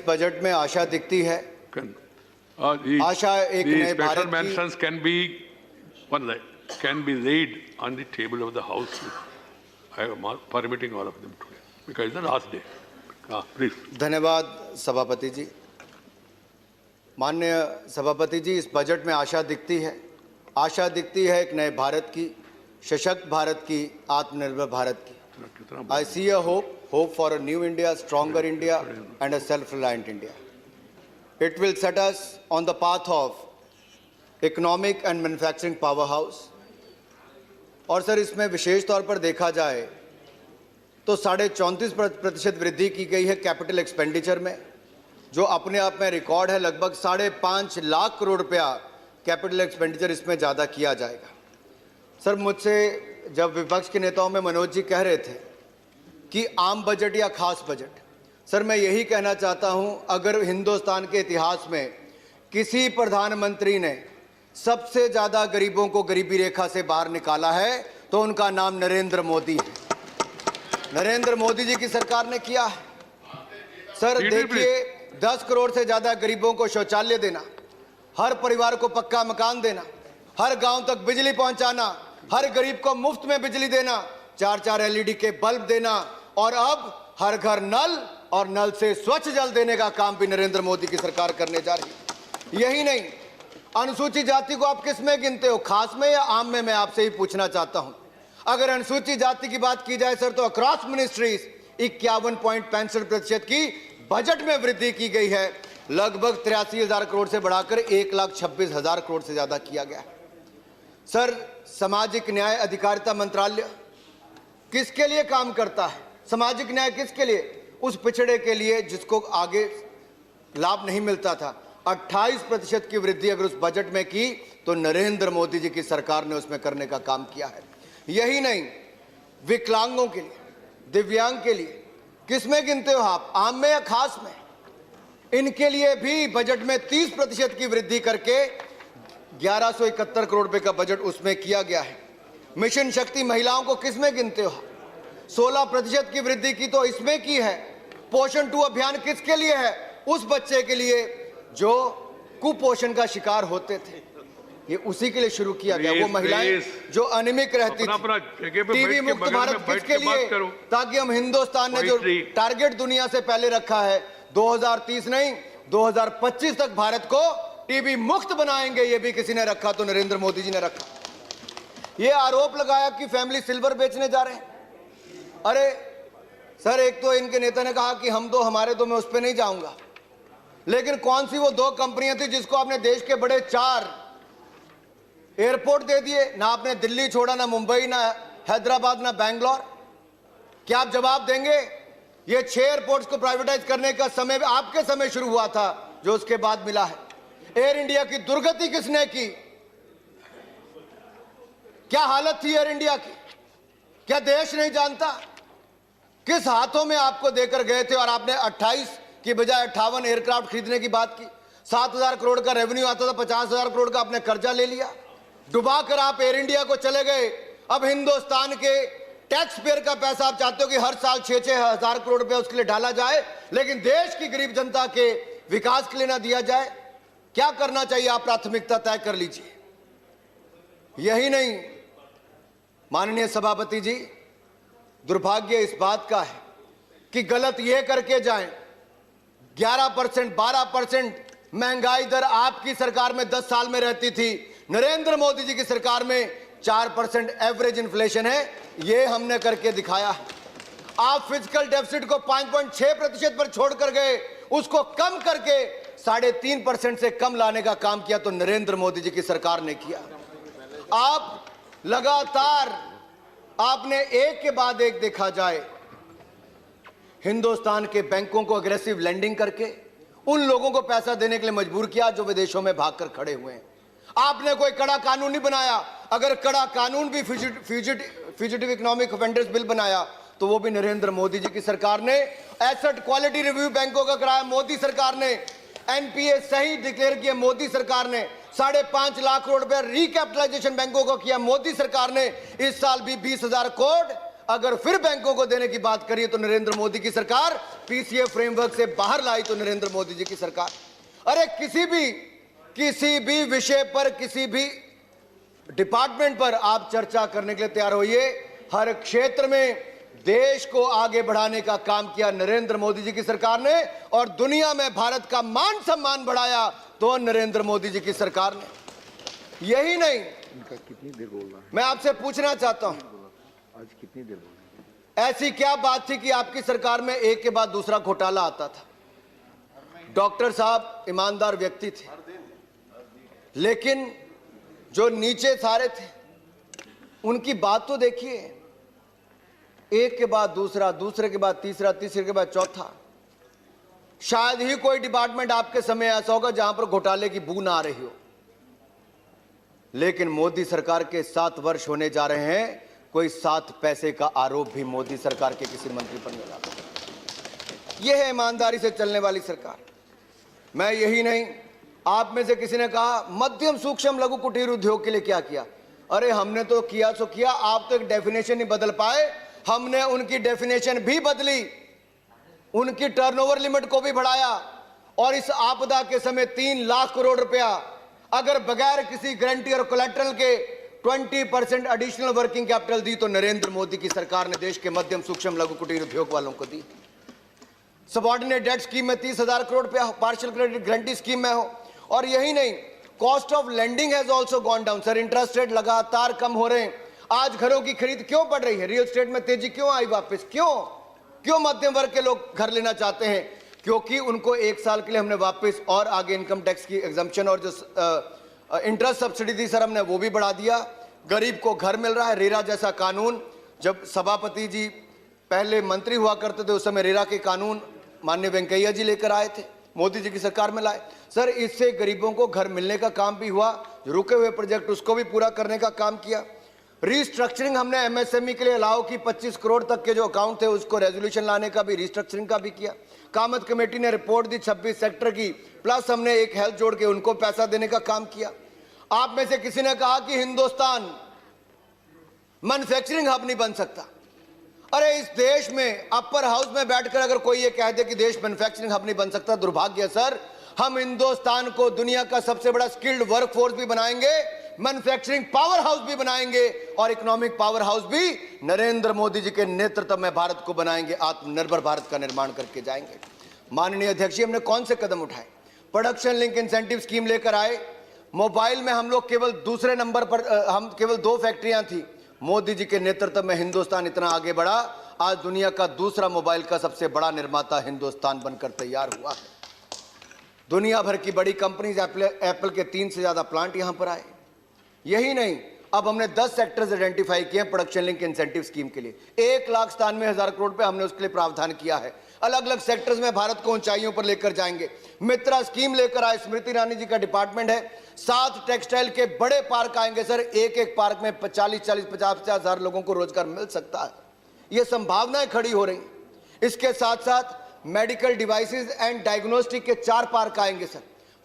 Budget में आशा दिखती है। आशा एक नए भारत की mentions can be laid on the table of the House. I am permitting all of them today because it's the last day. Please. धन्यवाद सभापति जी। माननीय सभापति जी, इस बजट में आशा दिखती है। आशा दिखती है एक नए भारत की, सशक्त भारत की, आत्मनिर्भर भारत की। I see a hope for a new India, stronger India and a self-reliant India. It will set us on the path of economic and manufacturing powerhouse. और सर, इसमें विशेष तौर पर देखा जाए तो 34.5% वृद्धि की गई है कैपिटल एक्सपेंडिचर में, जो अपने आप में रिकॉर्ड है। लगभग 5.5 लाख करोड़ रुपया कैपिटल एक्सपेंडिचर इसमें ज़्यादा किया जाएगा। सर, मुझसे जब विपक्ष के नेताओं में मनोज जी कह रहे थे कि आम बजट या खास बजट, सर मैं यही कहना चाहता हूं, अगर हिंदुस्तान के इतिहास में किसी प्रधानमंत्री ने सबसे ज़्यादा गरीबों को गरीबी रेखा से बाहर निकाला है तो उनका नाम नरेंद्र मोदी है। नरेंद्र मोदी जी की सरकार ने किया है। सर देखिए, 10 करोड़ से ज़्यादा गरीबों को शौचालय देना, हर परिवार को पक्का मकान देना, हर गांव तक बिजली पहुंचाना, हर गरीब को मुफ्त में बिजली देना, 4-4 LED के बल्ब देना, और अब हर घर नल और नल से स्वच्छ जल देने का काम भी नरेंद्र मोदी की सरकार करने जा रही है। यही नहीं, अनुसूचित जाति को आप किस में गिनते हो, खास में या आम में? मैं आपसे ही पूछना चाहता हूं। अगर अनुसूचित जाति की बात की जाए सर, तो अक्रॉस मिनिस्ट्रीज 51.65% की बजट में वृद्धि की गई है। लगभग 83,000 करोड़ से बढ़ाकर 1,26,000 करोड़ से ज्यादा किया गया है। सर, सामाजिक न्याय अधिकारिता मंत्रालय किसके लिए काम करता है? सामाजिक न्याय किसके लिए? उस पिछड़े के लिए जिसको आगे लाभ नहीं मिलता था। 28% की वृद्धि अगर उस बजट में की तो नरेंद्र मोदी जी की सरकार ने उसमें करने का काम किया है। यही नहीं, विकलांगों के लिए, दिव्यांग के लिए किस में गिनते हो आप, आम में या खास में? इनके लिए भी बजट में 30% की वृद्धि करके 1171 करोड़ रुपए का बजट उसमें किया गया है। मिशन शक्ति महिलाओं को किस में गिनते हो? 16% की वृद्धि की तो इसमें की है। पोषण 2 अभियान किसके लिए है? उस बच्चे के लिए जो कुपोषण का शिकार होते थे, ये उसी के लिए शुरू किया गया। वो महिलाएं जो अनिमिक रहती थी। टीबी मुक्त भारत किसके लिए? ताकि हम हिंदुस्तान ने जो टारगेट दुनिया से पहले रखा है 2030 नहीं 2025 तक भारत को टीबी मुक्त बनाएंगे, ये भी किसी ने रखा तो नरेंद्र मोदी जी ने रखा। ये आरोप लगाया कि फैमिली सिल्वर बेचने जा रहे हैं। अरे सर, एक तो इनके नेता ने कहा कि हम तो हमारे तो, मैं उस पर नहीं जाऊंगा, लेकिन कौन सी वो 2 कंपनियां थी जिसको आपने देश के बड़े 4 एयरपोर्ट दे दिए? ना आपने दिल्ली छोड़ा, ना मुंबई, ना हैदराबाद, ना बैंगलोर। क्या आप जवाब देंगे? ये 6 एयरपोर्ट्स को प्राइवेटाइज करने का समय आपके समय शुरू हुआ था, जो उसके बाद मिला है। एयर इंडिया की दुर्गति किसने की? क्या हालत थी एयर इंडिया की? क्या देश नहीं जानता? किस हाथों में आपको देकर गए थे? और आपने 28 की बजाय 58 एयरक्राफ्ट खरीदने की बात की। 7,000 करोड़ का रेवेन्यू आता था, 50,000 करोड़ का आपने कर्जा ले लिया, डुबा कर आप एयर इंडिया को चले गए। अब हिंदुस्तान के टैक्स पेयर का पैसा आप चाहते हो कि हर साल 6-6 हजार करोड़ रुपए उसके लिए डाला जाए, लेकिन देश की गरीब जनता के विकास के लिए ना दिया जाए। क्या करना चाहिए? आप प्राथमिकता तय कर लीजिए। यही नहीं माननीय सभापति जी, दुर्भाग्य इस बात का है कि गलत यह करके जाएं, 11%, 12% महंगाई दर आपकी सरकार में 10 साल में रहती थी, नरेंद्र मोदी जी की सरकार में 4% एवरेज इन्फ्लेशन है। यह हमने करके दिखाया है। आप फिजिकल डेफिसिट को 5.6% पर छोड़कर गए, उसको कम करके 3.5% से कम लाने का काम किया तो नरेंद्र मोदी जी की सरकार ने किया। आप लगातार आपने एक के बाद एक देखा जाए हिंदुस्तान के बैंकों को अग्रेसिव लेंडिंग करके उन लोगों को पैसा देने के लिए मजबूर किया जो विदेशों में भागकर खड़े हुए हैं। आपने कोई कड़ा कानून नहीं बनाया। अगर कड़ा कानून भी फ्यूजिटिव इकोनॉमिक ऑफेंडर्स बिल बनाया तो वो भी नरेंद्र मोदी जी की सरकार ने। एसेट क्वालिटी रिव्यू बैंकों का कराया मोदी सरकार ने। एनपीए सही डिक्लेयर किया मोदी सरकार ने। 5.5 लाख करोड़ रुपया रिकैपिटलाइजेशन बैंकों को किया मोदी सरकार ने। इस साल भी 20,000 करोड़ अगर फिर बैंकों को देने की बात करिए तो नरेंद्र मोदी की सरकार, पीसीए फ्रेमवर्क से बाहर लाई तो नरेंद्र मोदी जी की सरकार। अरे किसी भी विषय पर, किसी भी डिपार्टमेंट पर आप चर्चा करने के लिए तैयार होइए। हर क्षेत्र में देश को आगे बढ़ाने का काम किया नरेंद्र मोदी जी की सरकार ने, और दुनिया में भारत का मान सम्मान बढ़ाया तो नरेंद्र मोदी जी की सरकार ने। यही नहीं, कितनी देर बोलना है? मैं आपसे पूछना चाहता हूं, आज कितनी देर बोलना है? ऐसी क्या बात थी कि आपकी सरकार में एक के बाद दूसरा घोटाला आता था? डॉक्टर साहब ईमानदार व्यक्ति थे, लेकिन जो नीचे सारे थे उनकी बात तो देखिए, एक के बाद दूसरा, दूसरे के बाद तीसरा, तीसरे के बाद चौथा। शायद ही कोई डिपार्टमेंट आपके समय ऐसा होगा जहां पर घोटाले की बू ना आ रही हो। लेकिन मोदी सरकार के 7 वर्ष होने जा रहे हैं, कोई 7 पैसे का आरोप भी मोदी सरकार के किसी मंत्री पर नहीं लगा। यह है ईमानदारी से चलने वाली सरकार। मैं यही नहीं, आप में से किसी ने कहा मध्यम सूक्ष्म लघु कुटीर उद्योग के लिए क्या किया? अरे हमने तो किया सो किया, आप तो एक डेफिनेशन नहीं बदल पाए। हमने उनकी डेफिनेशन भी बदली, उनकी टर्नओवर लिमिट को भी बढ़ाया, और इस आपदा के समय 3 लाख करोड़ रुपया अगर बगैर किसी गारंटी और कोलैटरल के 20% एडिशनल वर्किंग कैपिटल दी तो नरेंद्र मोदी की सरकार ने देश के मध्यम सूक्ष्म लघु कुटीर उद्योग वालों को दी। सबऑर्डिनेट डेट स्कीम में 30,000 करोड़ रुपया पार्शियल क्रेडिट गारंटी स्कीम में हो। और यही नहीं, cost of lending has also gone down. Sir interest rate लगातार कम हो रहे हैं। आज घरों की खरीद क्यों बढ़ रही है? रियल एस्टेट में तेजी क्यों आई वापस? क्यों मध्यम वर्ग के लोग घर लेना चाहते हैं? क्योंकि उनको 1 साल के लिए हमने वापस और आगे इनकम टैक्स की एग्जम्पशन और जो इंटरेस्ट सब्सिडी थी सर, हमने वो भी बढ़ा दिया। गरीब को घर मिल रहा है। रेरा जैसा कानून, जब सभापति जी पहले मंत्री हुआ करते थे उस समय रेरा के कानून माननीय वेंकैया जी लेकर आए थे, मोदी जी की सरकार में लाए। सर इससे गरीबों को घर मिलने का काम भी हुआ, रुके हुए प्रोजेक्ट उसको भी पूरा करने का काम किया। रिस्ट्रक्चरिंग हमने एमएसएमई के लिए अलाउ की, 25 करोड़ तक के जो अकाउंट थे उसको रेजोल्यूशन लाने का भी, रिस्ट्रक्चरिंग का भी किया। कामत कमेटी ने रिपोर्ट दी 26 सेक्टर की, प्लस हमने एक हेल्थ जोड़ के उनको पैसा देने का काम किया। आप में से किसी ने कहा कि हिंदुस्तान मैन्युफैक्चरिंग हब नहीं बन सकता। अरे इस देश में अपर हाउस में बैठकर अगर कोई ये कह दे कि देश मैन्युफैक्चरिंग हब नहीं बन सकता, दुर्भाग्य सर। हम हिंदुस्तान को दुनिया का सबसे बड़ा स्किल्ड वर्कफोर्स भी बनाएंगे, मैन्युफैक्चरिंग पावर हाउस भी बनाएंगे, और इकोनॉमिक पावर हाउस भी नरेंद्र मोदी जी के नेतृत्व में भारत को बनाएंगे। आत्मनिर्भर भारत का निर्माण करके जाएंगे। माननीय अध्यक्ष जी, हमने कौन से कदम उठाए? प्रोडक्शन लिंक इंसेंटिव स्कीम लेकर आए। मोबाइल में हम लोग केवल दूसरे नंबर पर, हम केवल 2 फैक्ट्रियां थी। मोदी जी के नेतृत्व में हिंदुस्तान इतना आगे बढ़ा, आज दुनिया का दूसरा मोबाइल का सबसे बड़ा निर्माता हिंदुस्तान बनकर तैयार हुआ है। दुनिया भर की बड़ी कंपनीज, एप्पल के 3 से ज्यादा प्लांट यहां पर आए। यही नहीं, अब हमने 10 सेक्टर्स आइडेंटिफाई किए हैं प्रोडक्शन लिंक इंसेंटिव स्कीम के लिए। 1,97,000 करोड़ रुपए हमने उसके लिए प्रावधान किया है। अलग अलग सेक्टर्स में भारत को ऊंचाइयों पर लेकर जाएंगे। मित्रा स्कीम लेकर आए, स्मृति ईरानी जी का डिपार्टमेंट है। 7 टेक्सटाइल के बड़े पार्क आएंगे सर, एक पार्क में 50 हजार लोगों को रोजगार मिल सकता है। ये संभावनाएं खड़ी हो रही। इसके साथ साथ मेडिकल डिवाइसेस एंड डायग्नोस्टिक के 4 पार्क आएंगे सर।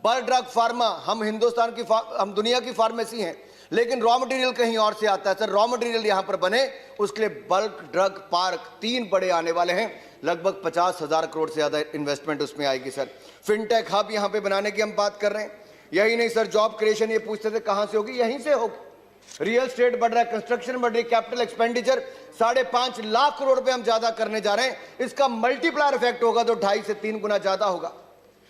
बल्क ड्रग फार्मा, हम हिंदुस्तान की हम दुनिया की फार्मेसी हैं, लेकिन रॉ मटेरियल कहीं और से आता है सर। रॉ मटेरियल यहां पर बने, उसके लिए बल्क ड्रग पार्क 3 बड़े आने वाले हैं। लगभग 50,000 करोड़ से ज्यादा इन्वेस्टमेंट उसमें आएगी सर। फिनटेक हब यहां पे बनाने की हम बात कर रहे हैं। यही नहीं सर, जॉब क्रिएशन, ये पूछते थे कहां से होगी, यहीं से होगी। रियल स्टेट बढ़ रहा है, कंस्ट्रक्शन बढ़ रही है, कैपिटल एक्सपेंडिचर 5.5 लाख करोड़ रुपए हम ज्यादा करने जा रहे हैं। इसका मल्टीप्लायर इफेक्ट होगा तो 2.5 से 3 गुना ज्यादा होगा।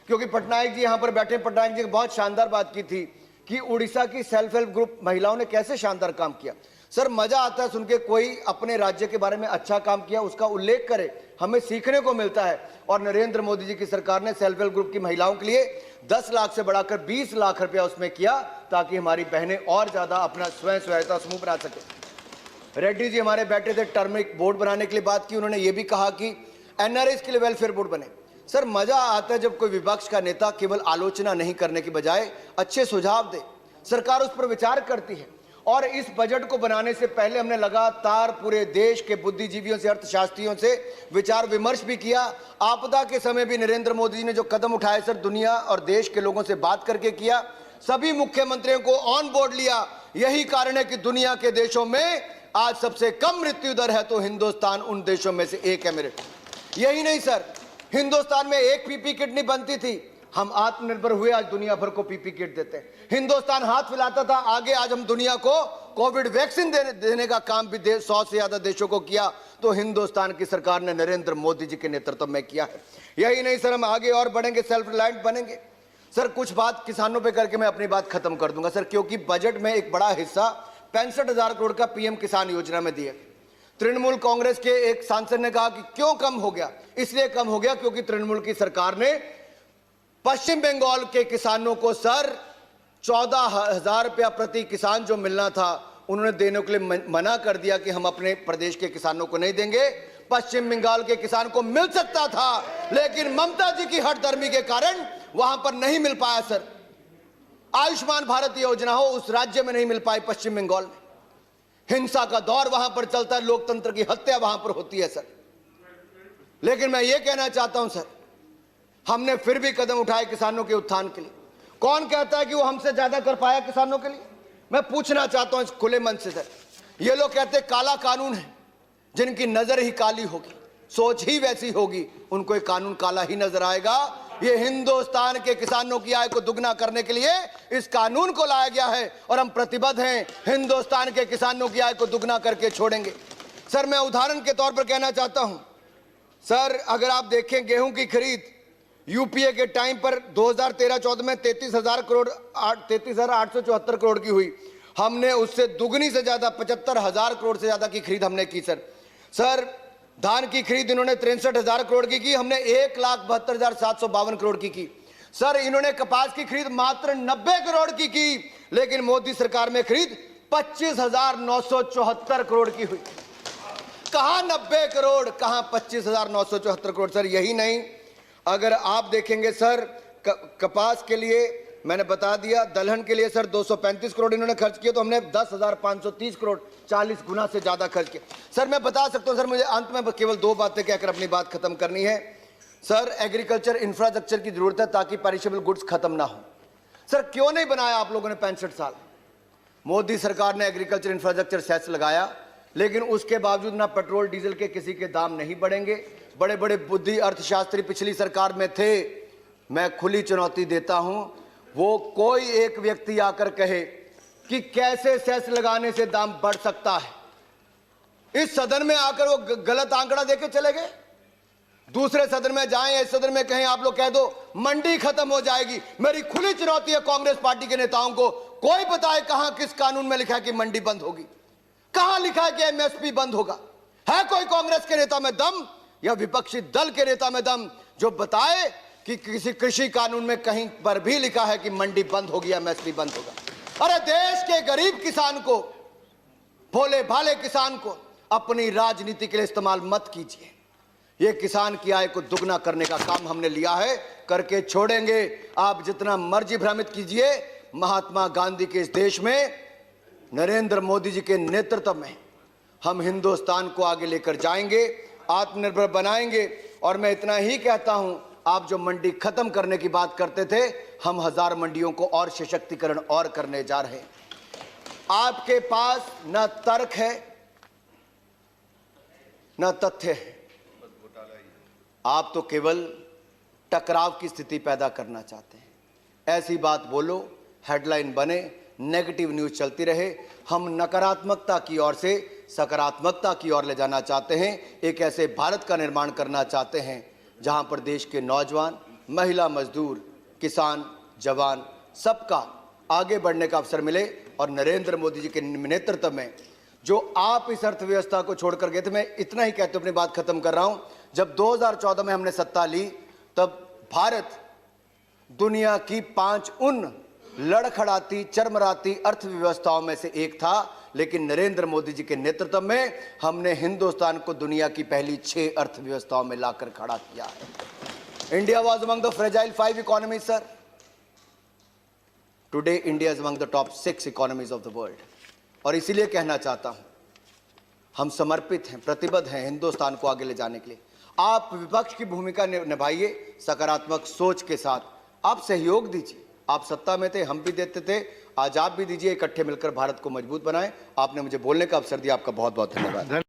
क्योंकि पटनायक जी यहां पर बैठे, पटनायक जी बहुत शानदार बात की थी कि उड़ीसा की सेल्फ हेल्प ग्रुप महिलाओं ने कैसे शानदार काम किया। सर मजा आता है सुन के, कोई अपने राज्य के बारे में अच्छा काम किया उसका उल्लेख करे, हमें सीखने को मिलता है। और नरेंद्र मोदी जी की सरकार ने सेल्फ हेल्प ग्रुप की महिलाओं के लिए 10 लाख से बढ़ाकर 20 लाख रुपया उसमें किया, ताकि हमारी बहनें और ज्यादा अपना स्वयं सहायता समूह बना सके। रेड्डी जी हमारे बैठे थे, टर्मिक बोर्ड बनाने के लिए बात की। उन्होंने ये भी कहा कि एनआरआईज के लिए वेलफेयर बोर्ड बने। सर मजा आता है जब कोई विपक्ष का नेता केवल आलोचना नहीं करने की बजाय अच्छे सुझाव दे, सरकार उस पर विचार करती है। और इस बजट को बनाने से पहले हमने लगातार पूरे देश के बुद्धिजीवियों से, अर्थशास्त्रियों से विचार विमर्श भी किया। आपदा के समय भी नरेंद्र मोदी जी ने जो कदम उठाए सर, दुनिया और देश के लोगों से बात करके किया। सभी मुख्यमंत्रियों को ऑन बोर्ड लिया। यही कारण है कि दुनिया के देशों में आज सबसे कम मृत्यु दर है तो हिंदुस्तान उन देशों में से एक है मेरे। यही नहीं सर, हिंदुस्तान में एक पीपी किट नहीं बनती थी, हम आत्मनिर्भर हुए, आज दुनिया भर को पीपी किट देते हैं। हिंदुस्तान हाथ फैलाता था आगे, आज हम दुनिया को कोविड वैक्सीन देने का काम भी 100 से ज्यादा देशों को किया तो हिंदुस्तान की सरकार ने नरेंद्र मोदी जी के नेतृत्व में किया है। यही नहीं सर, हम आगे और बढ़ेंगे, सेल्फ रिलायंट बनेंगे। सर कुछ बात किसानों पे करके मैं अपनी बात खत्म कर दूंगा सर, क्योंकि बजट में एक बड़ा हिस्सा 65,000 करोड़ का पीएम किसान योजना में दिया। तृणमूल कांग्रेस के एक सांसद ने कहा कि क्यों कम हो गया, इसलिए कम हो गया क्योंकि तृणमूल की सरकार ने पश्चिम बंगाल के किसानों को सर 14,000 रुपया प्रति किसान जो मिलना था उन्होंने देने के लिए मना कर दिया कि हम अपने प्रदेश के किसानों को नहीं देंगे। पश्चिम बंगाल के किसान को मिल सकता था, लेकिन ममता जी की हठधर्मी के कारण वहां पर नहीं मिल पाया सर। आयुष्मान भारत योजना हो उस राज्य में नहीं मिल पाई, पश्चिम बंगाल में हिंसा का दौर वहां पर चलता है, लोकतंत्र की हत्या वहां पर होती है सर। लेकिन मैं ये कहना चाहता हूं सर, हमने फिर भी कदम उठाए किसानों के उत्थान के लिए। कौन कहता है कि वो हमसे ज्यादा कर पाया किसानों के लिए? मैं पूछना चाहता हूं खुले मन से सर। ये लोग कहते हैं काला कानून है, जिनकी नजर ही काली होगी, सोच ही वैसी होगी, उनको ये कानून काला ही नजर आएगा। ये हिंदुस्तान के किसानों की आय को दुगना करने के लिए इस कानून को लाया गया है और हम प्रतिबद्ध हैं, हिंदुस्तान के किसानों की आय को दुगना करके छोड़ेंगे। सर मैं उदाहरण के तौर पर कहना चाहता हूं सर, अगर आप देखें गेहूं की खरीद यूपीए के टाइम पर 2013-14 में 33,874 करोड़ की हुई, हमने उससे दुगनी से ज्यादा 75,000 करोड़ से ज्यादा की खरीद हमने की सर। सर धान की खरीद इन्होंने 63,000 करोड़ की हमने 1,72,752 करोड़ की। सर इन्होंने कपास की खरीद मात्र 90 करोड़ की, लेकिन मोदी सरकार में खरीद 25,974 करोड़ की हुई। कहां 90 करोड़, कहां 25,974 करोड़। सर यही नहीं, अगर आप देखेंगे सर कपास के लिए मैंने बता दिया, दलहन के लिए सर 235 करोड़ इन्होंने खर्च किए, तो हमने 10,530 करोड़ 40 गुना से ज्यादा खर्च किए। सर मैं बता सकता हूं सर, मुझे अंत में केवल 2 बातें कहकर अपनी बात खत्म करनी है। सर एग्रीकल्चर इंफ्रास्ट्रक्चर की जरूरत है ताकि पेरिशेबल गुड्स खत्म ना हो। सर क्यों नहीं बनाया आप लोगों ने 65 साल? मोदी सरकार ने एग्रीकल्चर इंफ्रास्ट्रक्चर सेस लगाया, लेकिन उसके बावजूद ना पेट्रोल डीजल के किसी के दाम नहीं बढ़ेंगे। बड़े बड़े बुद्धि अर्थशास्त्री पिछली सरकार में थे, मैं खुली चुनौती देता हूं, वो कोई एक व्यक्ति आकर कहे कि कैसे सेस लगाने से दाम बढ़ सकता है। इस सदन में आकर वो गलत आंकड़ा देके चले गए। दूसरे सदन में जाएं, इस सदन में कहें आप लोग कह दो मंडी खत्म हो जाएगी। मेरी खुली चुनौती है कांग्रेस पार्टी के नेताओं को, कोई बताए कहां किस कानून में लिखा है कि मंडी बंद होगी, कहां लिखा है कि एमएसपी बंद होगा? है कोई कांग्रेस के नेता में दम या विपक्षी दल के नेता में दम जो बताए कि किसी कृषि कानून में कहीं पर भी लिखा है कि मंडी बंद होगी, एमएसपी बंद होगा? अरे देश के गरीब किसान को, भोले भाले किसान को अपनी राजनीति के लिए इस्तेमाल मत कीजिए। ये किसान की आय को दुगना करने का काम हमने लिया है, करके छोड़ेंगे। आप जितना मर्जी भ्रमित कीजिए, महात्मा गांधी के इस देश में नरेंद्र मोदी जी के नेतृत्व में हम हिंदुस्तान को आगे लेकर जाएंगे, आत्मनिर्भर बनाएंगे। और मैं इतना ही कहता हूं, आप जो मंडी खत्म करने की बात करते थे, हम 1000 मंडियों को और सशक्तिकरण और करने जा रहे हैं। आपके पास न तर्क है न तथ्य है, आप तो केवल टकराव की स्थिति पैदा करना चाहते हैं। ऐसी बात बोलो, हेडलाइन बने, नेगेटिव न्यूज चलती रहे। हम नकारात्मकता की ओर से सकारात्मकता की ओर ले जाना चाहते हैं। एक ऐसे भारत का निर्माण करना चाहते हैं जहां पर देश के नौजवान, महिला, मजदूर, किसान, जवान सबका आगे बढ़ने का अवसर मिले। और नरेंद्र मोदी जी के नेतृत्व में जो आप इस अर्थव्यवस्था को छोड़कर गए थे, मैं इतना ही कहते अपनी बात खत्म कर रहा हूं। जब 2014 में हमने सत्ता ली, तब भारत दुनिया की 5 उन लड़खड़ाती चरमराती अर्थव्यवस्थाओं में से एक था, लेकिन नरेंद्र मोदी जी के नेतृत्व में हमने हिंदुस्तान को दुनिया की पहली 6 अर्थव्यवस्थाओं में लाकर खड़ा किया है। India was among the fragile 5 economies sir. Today India is among the top 6 economies of the world. और इसीलिए कहना चाहता हूं, हम समर्पित हैं, प्रतिबद्ध हैं हिंदुस्तान को आगे ले जाने के लिए। आप विपक्ष की भूमिका निभाइए, सकारात्मक सोच के साथ आप सहयोग दीजिए। आप सत्ता में थे, हम भी देते थे, आज आप भी दीजिए, इकट्ठे मिलकर भारत को मजबूत बनाएं। आपने मुझे बोलने का अवसर दिया, आपका बहुत बहुत धन्यवाद।